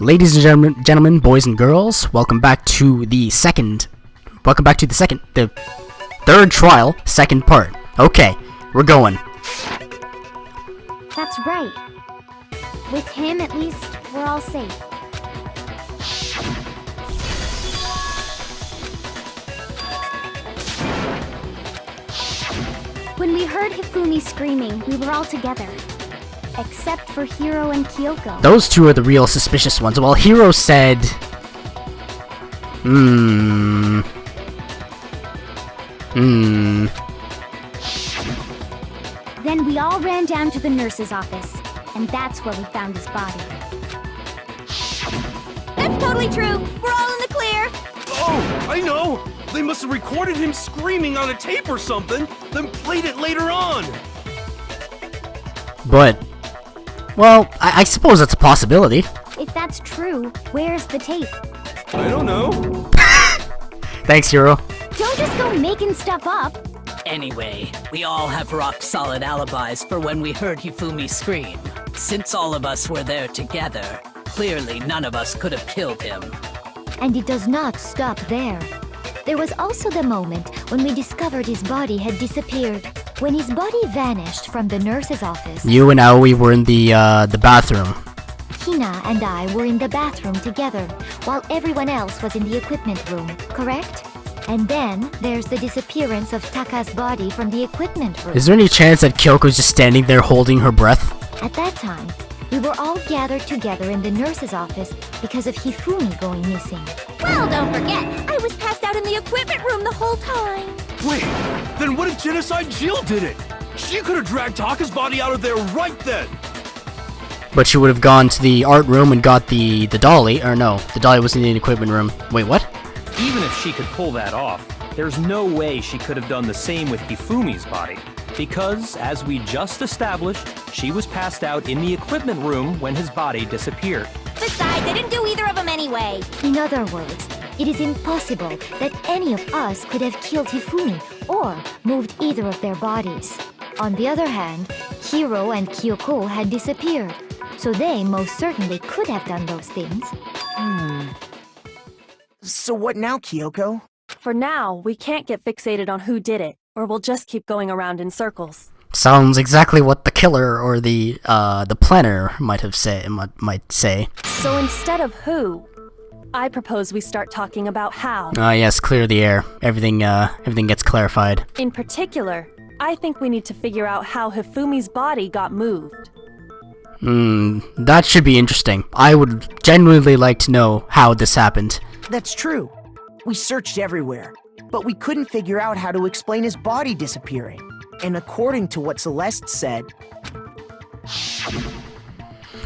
Ladies and gentlemen, boys and girls, welcome back to the third trial, second part. Okay, we're going. That's right. With him, at least, we're all safe. When we heard Hifumi screaming, we were all together. Except for Hiro and Kyoko. Those two are the real suspicious ones. Well, Hiro said... Then we all ran down to the nurse's office, and that's where we found his body. That's totally true! We're all in the clear! Oh, I know! They must have recorded him screaming on a tape or something, then played it later on! But... well, I suppose that's a possibility. If that's true, where's the tape? I don't know. Thanks, Hiro. Don't just go making stuff up. Anyway, we all have rock-solid alibis for when we heard Hifumi scream. Since all of us were there together, clearly none of us could have killed him. And it does not stop there. There was also the moment when we discovered his body had disappeared. When his body vanished from the nurse's office... You and Aoi were in the bathroom. Hina and I were in the bathroom together, while everyone else was in the equipment room, correct? And then, there's the disappearance of Taka's body from the equipment room. Is there any chance that Kyoko's just standing there holding her breath? At that time, we were all gathered together in the nurse's office because of Hifumi going missing. Well, don't forget, I was passed out in the equipment room the whole time. Wait, then what if Genocide Jill did it? She could have dragged Taka's body out of there right then! But she would have gone to the art room and got the dolly, or no, the dolly was in the equipment room. Wait, what? Even if she could pull that off, there's no way she could have done the same with Hifumi's body. Because, as we just established, she was passed out in the equipment room when his body disappeared. Besides, I didn't do either of them anyway. In other words, it is impossible that any of us could have killed Hifumi or moved either of their bodies. On the other hand, Hiro and Kyoko had disappeared, so they most certainly could have done those things. So what now, Kyoko? For now, we can't get fixated on who did it, or we'll just keep going around in circles. Sounds exactly what the killer or the planner might say. So instead of who, I propose we start talking about how. Yes, clear the air. Everything gets clarified. In particular, I think we need to figure out how Hifumi's body got moved. That should be interesting. I would genuinely like to know how this happened. That's true. We searched everywhere, but we couldn't figure out how to explain his body disappearing. And according to what Celeste said...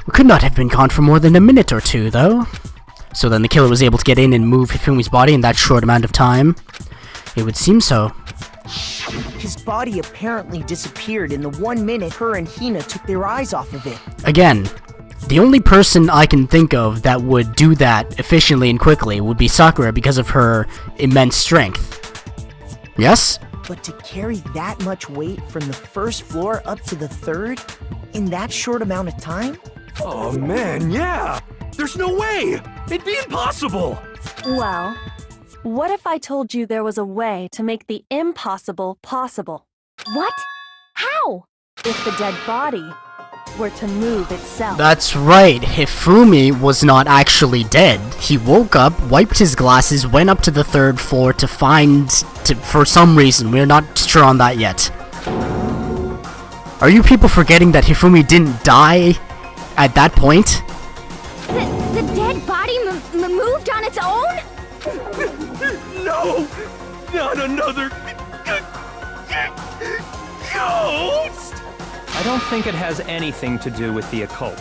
We could not have been gone for more than a minute or two, though. So then the killer was able to get in and move Hifumi's body in that short amount of time? It would seem so. His body apparently disappeared in the 1 minute her and Hina took their eyes off of it. Again, the only person I can think of that would do that efficiently and quickly would be Sakura because of her immense strength. Yes? But to carry that much weight from the first floor up to the third in that short amount of time? Oh man, yeah! There's no way! It'd be impossible! Well, what if I told you there was a way to make the impossible possible? What? How? If the dead body were to move itself. That's right, Hifumi was not actually dead. He woke up, wiped his glasses, went up to the third floor for some reason. We're not sure on that yet. Are you people forgetting that Hifumi didn't die at that point? The dead body moved on its own? No! Not another... ghost! I don't think it has anything to do with the occult.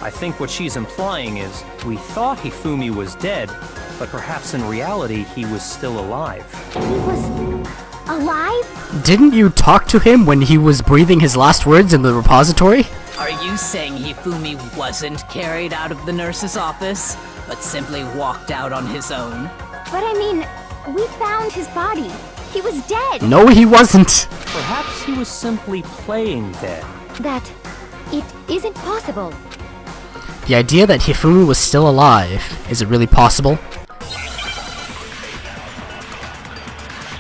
I think what she's implying is, we thought Hifumi was dead, but perhaps in reality he was still alive. He was... alive? Didn't you talk to him when he was breathing his last words in the repository? Are you saying Hifumi wasn't carried out of the nurse's office, but simply walked out on his own? But I mean, we found his body. He was dead. No, he wasn't. Perhaps he was simply playing dead. That it isn't possible. The idea that Hifumi was still alive, is it really possible?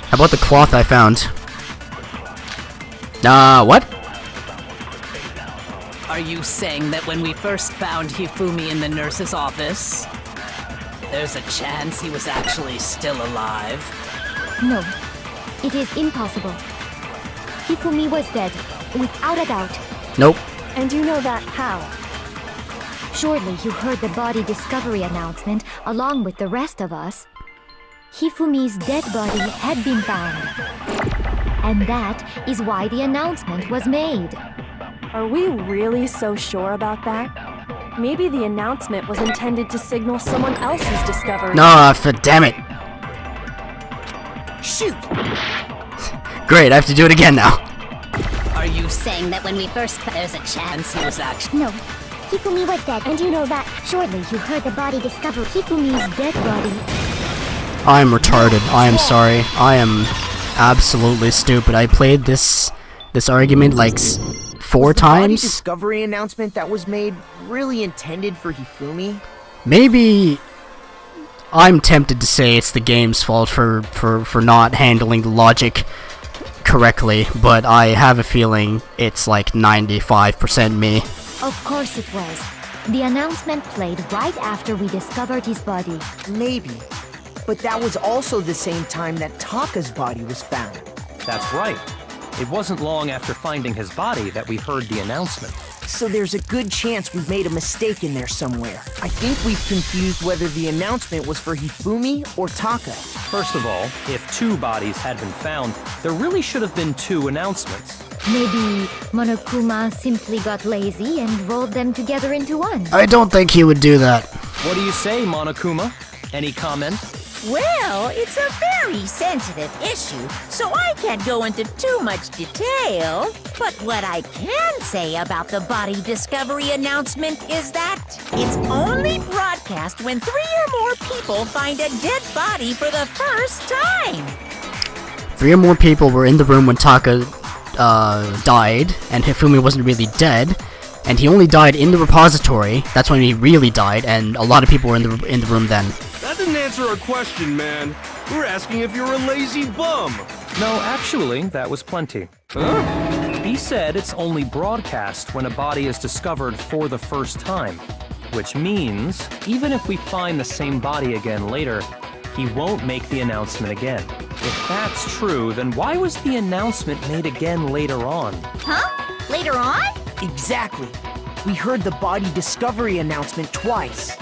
How about the cloth I found? What? Are you saying that when we first found Hifumi in the nurse's office, there's a chance he was actually still alive? No, it is impossible. Hifumi was dead, without a doubt. Nope. And you know that how? Surely you heard the body discovery announcement along with the rest of us. Hifumi's dead body had been found. And that is why the announcement was made. Are we really so sure about that? Maybe the announcement was intended to signal someone else's discovery. No, damn it. Shoot! Great, I have to do it again now. Are you saying that when we first there's a chance he was actually... No, Hifumi was dead, and you know that. Surely you heard the body discovery. Hifumi's dead body. I am retarded. I am sorry. I am absolutely stupid. I played this argument like 4 The body times. discovery announcement that was made really intended for Hifumi? Maybe I'm tempted to say it's the game's fault for not handling the logic correctly, but I have a feeling it's like 95% me. Of course it was. The announcement played right after we discovered his body. Maybe. But that was also the same time that Taka's body was found. That's right. It wasn't long after finding his body that we heard the announcement. So there's a good chance we've made a mistake in there somewhere. I think we've confused whether the announcement was for Hifumi or Taka. First of all, if 2 bodies had been found, there really should have been 2 announcements. Maybe Monokuma simply got lazy and rolled them together into one. I don't think he would do that. What do you say, Monokuma? Any comment? Well, it's a very sensitive issue, so I can't go into too much detail. But what I can say about the body discovery announcement is that it's only broadcast when 3 or more people find a dead body for the first time. 3 or more people were in the room when Taka died, and Hifumi wasn't really dead, and he only died in the repository. That's when he really died, and a lot of people were in the room then. That didn't answer our question, man. We were asking if you're a lazy bum. No, actually, that was plenty. Huh? He said it's only broadcast when a body is discovered for the first time. Which means, even if we find the same body again later, he won't make the announcement again. If that's true, then why was the announcement made again later on? Huh? Later on? Exactly. We heard the body discovery announcement twice.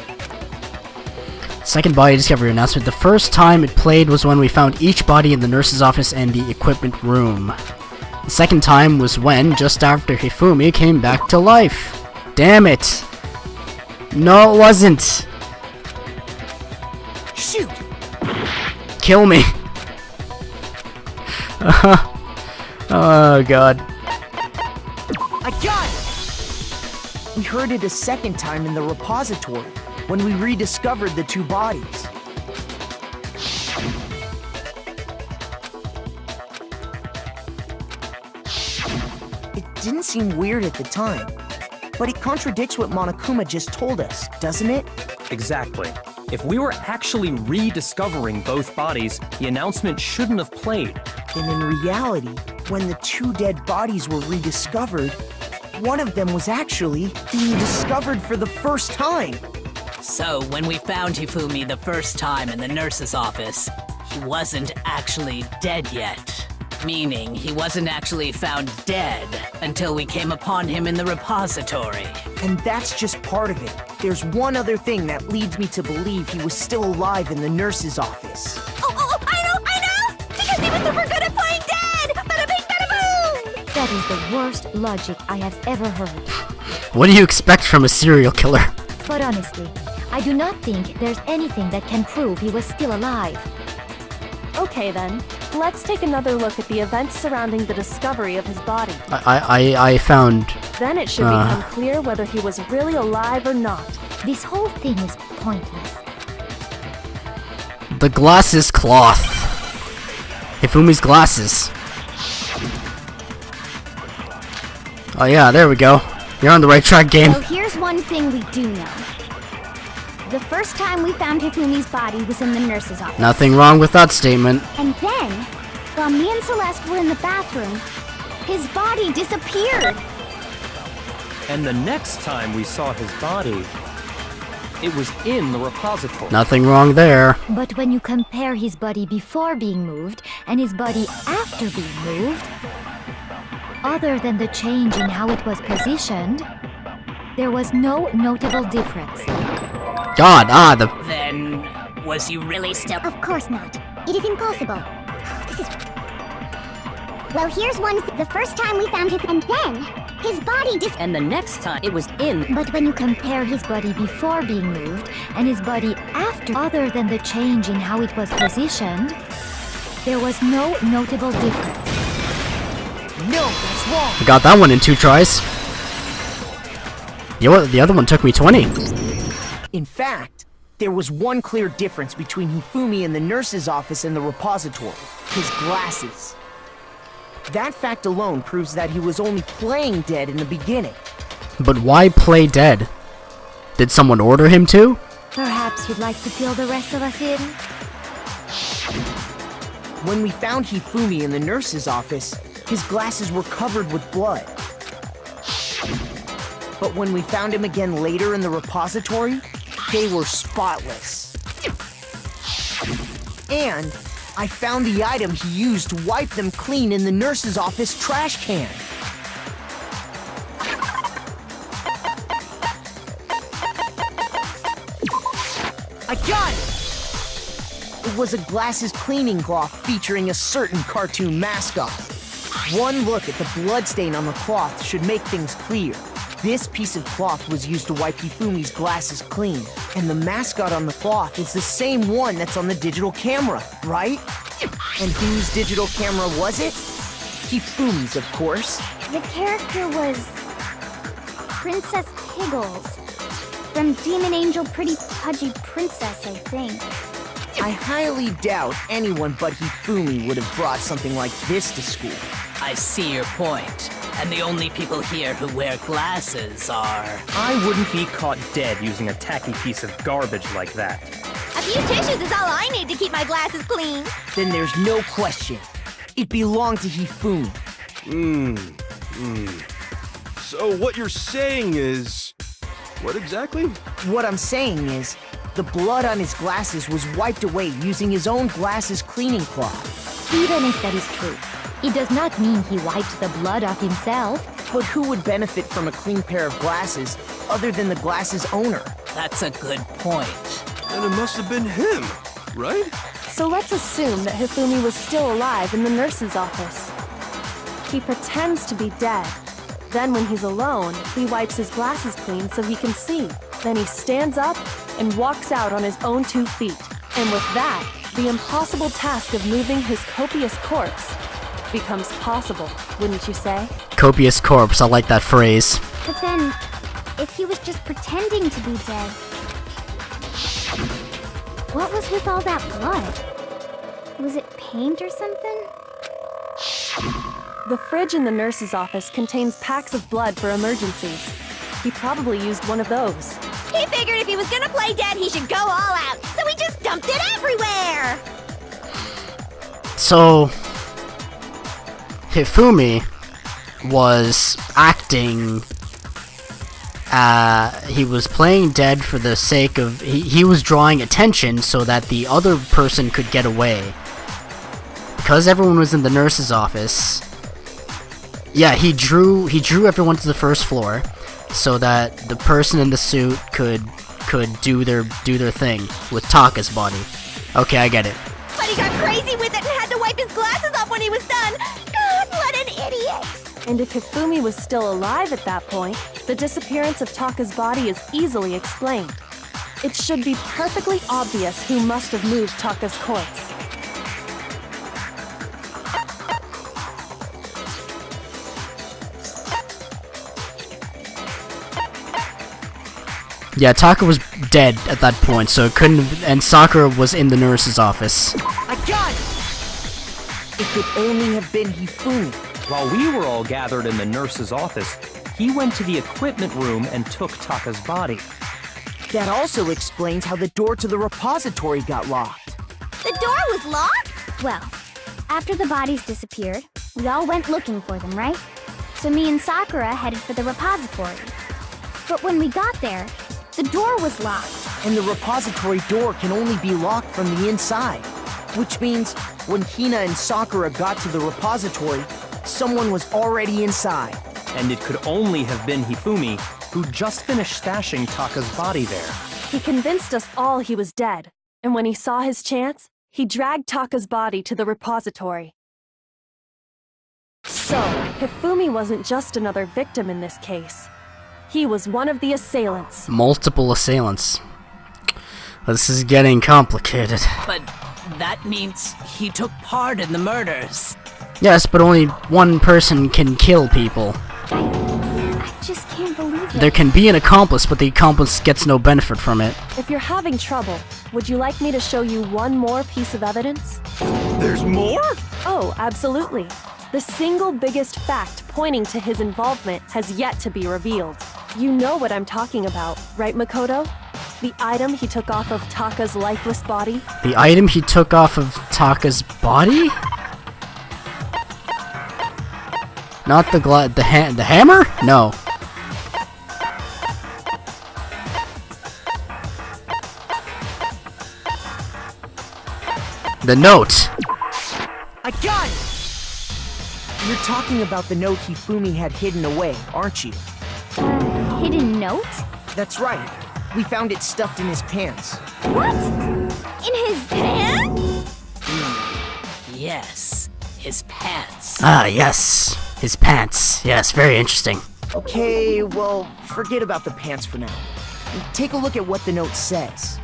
Second body discovery announcement. The first time it played was when we found each body in the nurse's office and the equipment room. The second time was when, just after Hifumi came back to life. Damn it. No, it wasn't. Shoot! Kill me. Oh god. I got it! We heard it a second time in the repository, when we rediscovered the 2 bodies. It didn't seem weird at the time, but it contradicts what Monokuma just told us, doesn't it? Exactly. If we were actually rediscovering both bodies, the announcement shouldn't have played. Then in reality, when the 2 dead bodies were rediscovered, one of them was actually being discovered for the first time. So, when we found Hifumi the first time in the nurse's office, he wasn't actually dead yet. Meaning, he wasn't actually found dead until we came upon him in the repository. And that's just part of it. There's one other thing that leads me to believe he was still alive in the nurse's office. Oh, I know! Because he was super good at playing dead! Bada bing, bada boom! That is the worst logic I have ever heard. What do you expect from a serial killer? But honestly, I do not think there's anything that can prove he was still alive. Okay then, let's take another look at the events surrounding the discovery of his body. I found... Then it should become clear whether he was really alive or not. This whole thing is pointless. the glasses cloth. Hifumi's glasses. Oh yeah, there we go. You're on the right track, game. So here's one thing we do know. The first time we found Hifumi's body was in the nurse's office. Nothing wrong with that statement. And then, while me and Celeste were in the bathroom, his body disappeared. And the next time we saw his body, it was in the repository. Nothing wrong there. But when you compare his body before being moved and his body after being moved, other than the change in how it was positioned, there was no notable difference. God, Then, was he really still? Of course not. It is impossible. This is... Well, here's one. The first time we found him, and then his body And the next time it was in. But when you compare his body before being moved and his body after, other than the change in how it was positioned, there was no notable difference. No, that's wrong. I got that one in 2 tries. The other one took me 20. In fact, there was one clear difference between Hifumi in the nurse's office and the repository. His glasses. That fact alone proves that he was only playing dead in the beginning. But why play dead? Did someone order him to? Perhaps you'd like to fill the rest of us in? When we found Hifumi in the nurse's office, his glasses were covered with blood. But when we found him again later in the repository, they were spotless. And I found the item he used to wipe them clean in the nurse's office trash can. I got it! It was a glasses cleaning cloth featuring a certain cartoon mascot. One look at the bloodstain on the cloth should make things clear. This piece of cloth was used to wipe Hifumi's glasses clean, and the mascot on the cloth is the same one that's on the digital camera, right? And whose digital camera was it? Hifumi's, of course. The character was Princess Piggles from Demon Angel Pretty Pudgy Princess, I think. I highly doubt anyone but Hifumi would have brought something like this to school. I see your point. And the only people here who wear glasses are... I wouldn't be caught dead using a tacky piece of garbage like that. A few tissues is all I need to keep my glasses clean. Then there's no question. It belonged to Hifumi. So what you're saying is... What exactly? What I'm saying is, the blood on his glasses was wiped away using his own glasses cleaning cloth. Even if that is true, it does not mean he wiped the blood off himself. But who would benefit from a clean pair of glasses other than the glasses owner? That's a good point. And it must have been him, right? So let's assume that Hifumi was still alive in the nurse's office. He pretends to be dead. Then when he's alone, he wipes his glasses clean so he can see. Then he stands up and walks out on his own 2 feet. And with that, the impossible task of moving his copious corpse becomes possible, wouldn't you say? Copious corpse, I like that phrase. But then, if he was just pretending to be dead, what was with all that blood? Was it paint or something? The fridge in the nurse's office contains packs of blood for emergencies. He probably used one of those. He figured if he was gonna play dead, he should go all out, so he just dumped it everywhere! So... Hifumi was acting... he was playing dead for the sake of... He was drawing attention so that the other person could get away. Because everyone was in the nurse's office... Yeah, he drew everyone to the first floor so that the person in the suit could do their thing with Taka's body. Okay, I get it. But he got crazy with it and had to wipe his glasses off when he was done! God, what an idiot! And if Hifumi was still alive at that point, the disappearance of Taka's body is easily explained. It should be perfectly obvious who must have moved Taka's corpse. Yeah, Taka was dead at that point, so it couldn't have, and Sakura was in the nurse's office. I got it! It could only have been Hifumi. While we were all gathered in the nurse's office, he went to the equipment room and took Taka's body. That also explains how the door to the repository got locked. The door was locked? Well, after the bodies disappeared, we all went looking for them, right? So me and Sakura headed for the repository. But when we got there, the door was locked. And the repository door can only be locked from the inside. Which means when Hina and Sakura got to the repository, someone was already inside. And it could only have been Hifumi, who just finished stashing Taka's body there. He convinced us all he was dead, and when he saw his chance, he dragged Taka's body to the repository. So, Hifumi wasn't just another victim in this case. He was one of the assailants. Multiple assailants. This is getting complicated. But that means he took part in the murders. Yes, but only one person can kill people. I just can't believe it. There can be an accomplice, but the accomplice gets no benefit from it. If you're having trouble, would you like me to show you one more piece of evidence? There's more? Oh, absolutely. The single biggest fact pointing to his involvement has yet to be revealed. You know what I'm talking about, right, Makoto? The item he took off of Taka's lifeless body? The item he took off of Taka's body? Not the the hammer? No. The note. I got it! You're talking about the note Hifumi had hidden away, aren't you? Hidden note? That's right. We found it stuffed in his pants. What? In his pants? Yes, his pants. Ah, yes. His pants. Yes, very interesting. Okay, well, forget about the pants for now. Take a look at what the note says.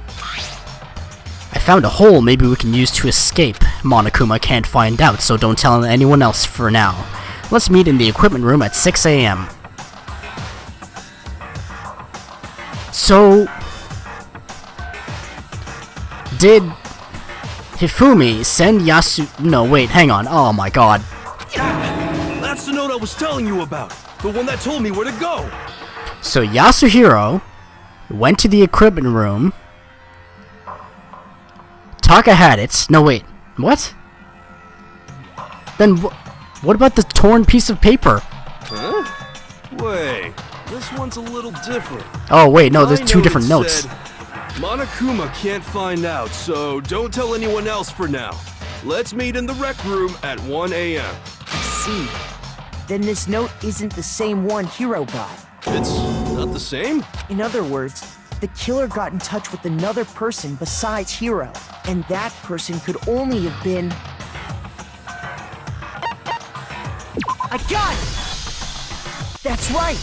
I found a hole maybe we can use to escape. Monokuma can't find out, so don't tell anyone else for now. Let's meet in the equipment room at 6 a.m. So, did Hifumi send Yasu... No, wait, hang on. Oh my god. That's the note I was telling you about. The one that told me where to go. So Yasuhiro went to the equipment room. Taka had it. No, wait. What? Then what about the torn piece of paper? Huh? Wait, this one's a little different. Oh, wait, no, there's My two note different notes. said, Monokuma can't find out, so don't tell anyone else for now. Let's meet in the rec room at 1 a.m. I see. Then this note isn't the same one Hiro got. It's not the same? In other words, the killer got in touch with another person besides Hiro, and that person could only have been... I got it! That's right!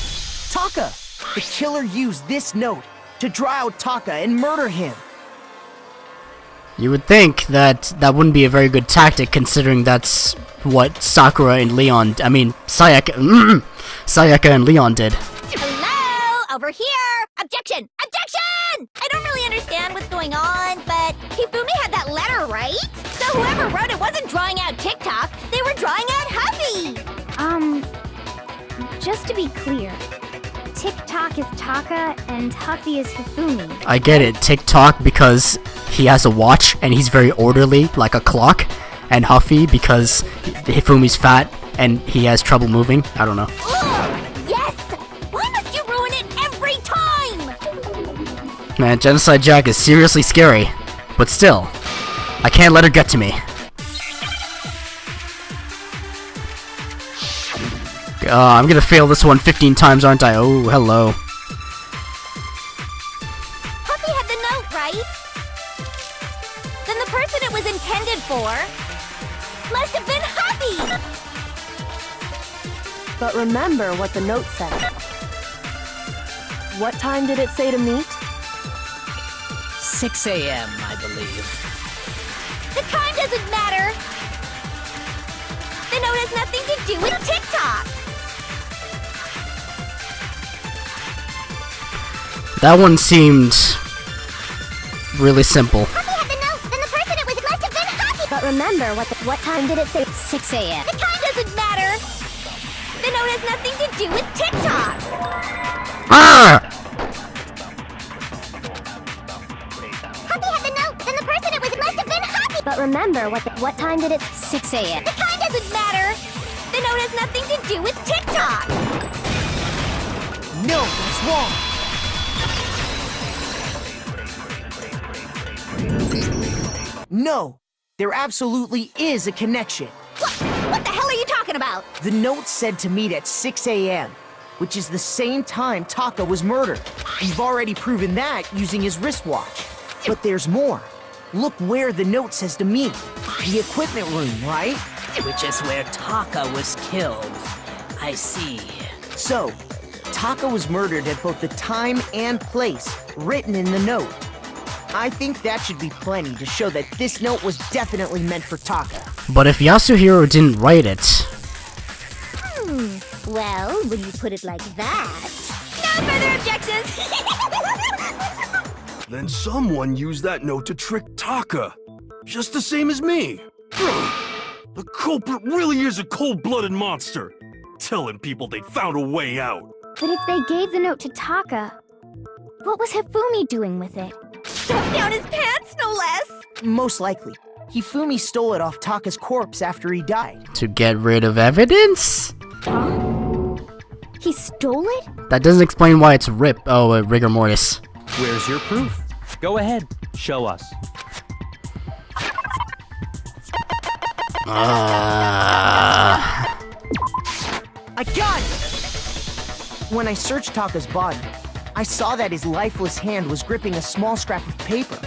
Taka! The killer used this note to draw out Taka and murder him. You would think that that wouldn't be a very good tactic, considering that's what Sakura and Leon... I mean, Sayaka... Sayaka and Leon did. Hello? Over here! Objection! Objection! I don't really understand what's going on, but Hifumi had that letter, right? So whoever wrote it wasn't drawing out TikTok, they were drawing out Huffy! Just to be clear, TikTok is Taka and Huffy is Hifumi. I get it. TikTok because he has a watch and he's very orderly, like a clock. And Huffy because Hifumi's fat and he has trouble moving. I don't know. Ugh, yes! Why must you ruin it every time? Man, Genocide Jack is seriously scary. But still, I can't let her get to me. I'm gonna fail this one 15 times, aren't I? Oh, hello. Huffy had the note, right? Then the person it was intended for must have been Huffy! But remember what the note said. What time did it say to meet? 6 a.m., I believe. The time doesn't matter! The note has nothing to do with TikTok! That one seemed really simple. Huffy had the note, then the person it was must have been Huffy! But remember what time did it say? 6 a.m. The time doesn't matter! The note has nothing to do with TikTok. Ah! Happy had the note. Then the person it was must have been Happy. But remember, what time did it? 6 a.m. The time doesn't matter. The note has nothing to do with TikTok. No, that's wrong. No, there absolutely is a connection. What the hell are you talking about? The note said to meet at 6 a.m., which is the same time Taka was murdered. We've already proven that using his wristwatch. But there's more. Look where the note says to meet. The equipment room, right? Which is where Taka was killed. I see. So, Taka was murdered at both the time and place written in the note. I think that should be plenty to show that this note was definitely meant for Taka. But if Yasuhiro didn't write it... Well, when you put it like that... No further objections! Then someone used that note to trick Taka. Just the same as me. The culprit really is a cold-blooded monster. Telling people they found a way out. But if they gave the note to Taka, what was Hifumi doing with it? Stuffed down his pants, no less! Most likely. Hifumi stole it off Taka's corpse after he died. To get rid of evidence? He stole it? That doesn't explain why it's rigor mortis. Where's your proof? Go ahead, show us. I got it! When I searched Taka's body, I saw that his lifeless hand was gripping a small scrap of paper.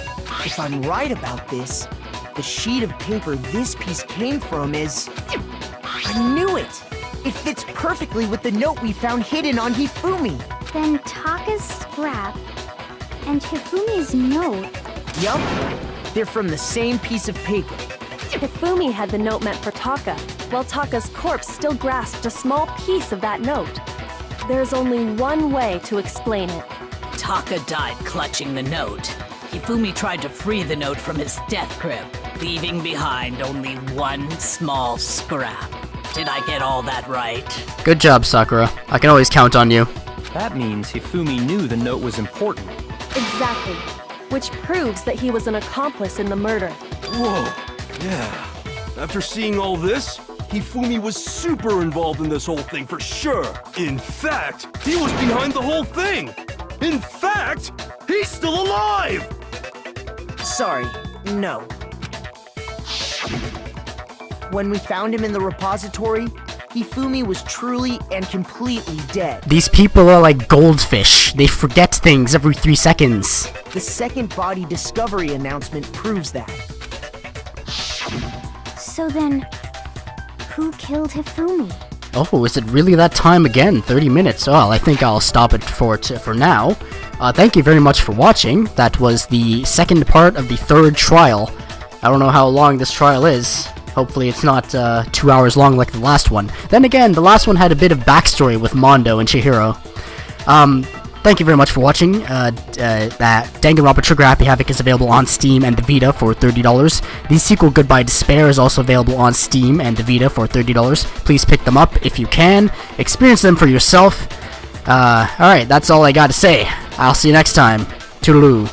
If I'm right about this, the sheet of paper this piece came from is... I knew it! It fits perfectly with the note we found hidden on Hifumi. Then Taka's scrap and Hifumi's note... Yup, they're from the same piece of paper. Hifumi had the note meant for Taka, while Taka's corpse still grasped a small piece of that note. There's only one way to explain it. Taka died clutching the note. Hifumi tried to free the note from his death grip, leaving behind only one small scrap. Did I get all that right? Good job, Sakura. I can always count on you. That means Hifumi knew the note was important. Exactly. Which proves that he was an accomplice in the murder. Whoa, yeah. After seeing all this, Hifumi was super involved in this whole thing for sure. In fact, he was behind the whole thing. In fact, he's still alive! Sorry, no. When we found him in the repository, Hifumi was truly and completely dead. These people are like goldfish. They forget things every 3 seconds. The second body discovery announcement proves that. So then, who killed Hifumi? Oh, is it really that time again? 30 minutes. Well, I think I'll stop it for now. Thank you very much for watching. That was the second part of the third trial. I don't know how long this trial is. Hopefully it's not 2 hours long like the last one. Then again, the last one had a bit of backstory with Mondo and Chihiro. Thank you very much for watching. Danganronpa Trigger Happy Havoc is available on Steam and the Vita for $30. The sequel Goodbye Despair is also available on Steam and the Vita for $30. Please pick them up if you can. Experience them for yourself. Alright, that's all I gotta say. I'll see you next time. Toodaloo.